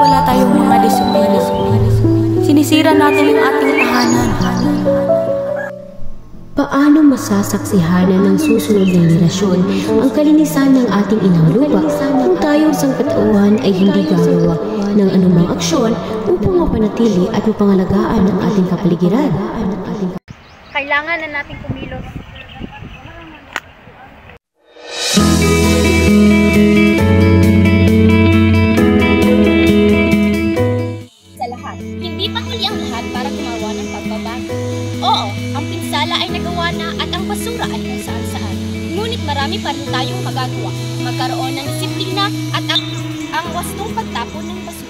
wala tayong mga disiplina, sinisira natin ang ating tahanan. Paano masasaksihanan ng susunod na henerasyon ang kalinisan ng ating inang lupa kung tayong sangkatauhan ay hindi gagawa ng anumang aksyon upang mapanatili at mapangalagaan ang ating kapaligiran? Kailangan na natin kumilos. Sa lahat, hindi pa huli ang lahat para gumawa ng pagbabago. Oo, ang pinsala ay nagawa na at ang basura ay kung saan-saan. Ngunit marami pa rin tayong magagawa. Magkaroon ng disiplina at ang wastong pagtapon ng basura.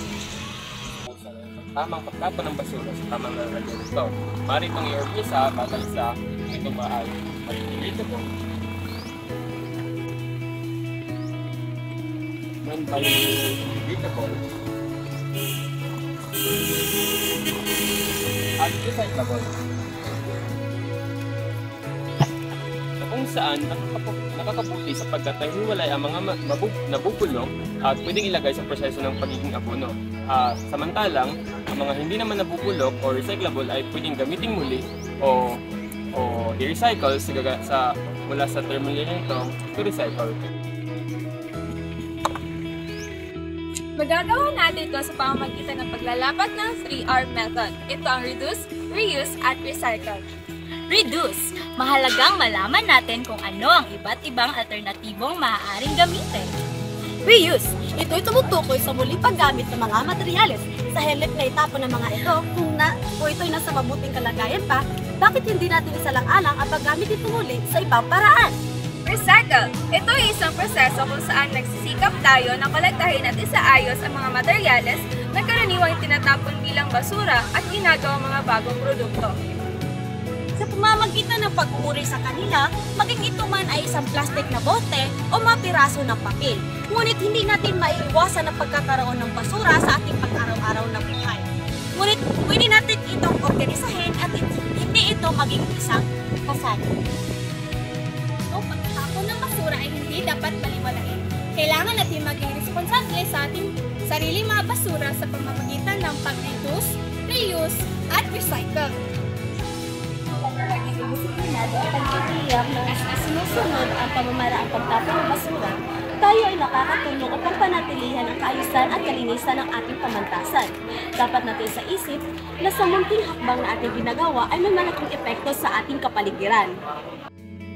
Tamang pagtapon ng basura sa tamang lalagyan nito. Maaari itong i-organisa batay sa ito ba ay biodegradable, non-biodegradable, at recyclable. Kung saan nakakabuti sapagkat nahiwalay ang mga nabubulok at pwedeng ilagay sa proseso ng pagiging abono. Samantalang, ang mga hindi naman nabubulok o recyclable ay pwedeng gamitin muli o i-recycle mula sa terminalito to recycle. Magagawa natin ito sa pamamagitan ng paglalapat ng 3R method. Ito ang reduce, reuse, at recycle. Reduce. Mahalagang malaman natin kung ano ang iba't ibang alternatibong maaaring gamitin. Reuse. Ito'y tumutukoy sa muling paggamit ng mga materyales. Sa halip na itapon ng mga ito, kung ito'y nasa mabuting kalagayan pa, bakit hindi natin isalang-alang ang paggamit ito muli sa ibang paraan? Recycle. Ito ay isang proseso kung saan nagsisikap tayo na kolektahin at isaayos ang mga materyales na karaniwang tinatapon bilang basura at ginagawang mga bagong produkto. Sa pamamagitan ng pag-uuri sa kanila, maging ito man ay isang plastik na bote o mga piraso ng papel. Ngunit hindi natin maiiwasan ang pagkakaroon ng basura sa ating pang-araw-araw na buhay. Ngunit pwede natin itong organisahin at hindi ito maging isang kasano. Ang pagtatapon ng basura ay hindi dapat baliwalain. Kailangan natin maging responsable sa ating sariling mga basura sa pamamagitan ng pag-reduce, reuse, at recycle. Pag-iiyak na sinusunod ang pamamaraang pagtapon ng basura, tayo ay nakakatulong upang panatilihan ang kaayusan at kalinisan ng ating pamantasan. Dapat natin sa isip na sa munting hakbang na ating ginagawa ay may malaking epekto sa ating kapaligiran.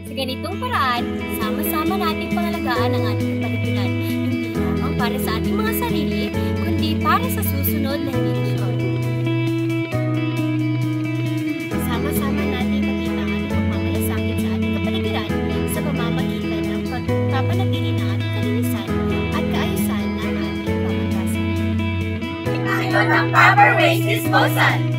Sa ganitong paraan, sama-sama nating pangalagaan ang ating kapaligiran, hindi lamang para sa ating mga sarili, kundi para sa susunod na henerasyon. Sama-sama natin makita ang ating pagmamalasakit sa ating kapaligiran sa pamamagitan ng pagpapanatili ng ating kalinisan at kaayusan ng ating pamantasan. Tayo ng Proper Waste Disposal!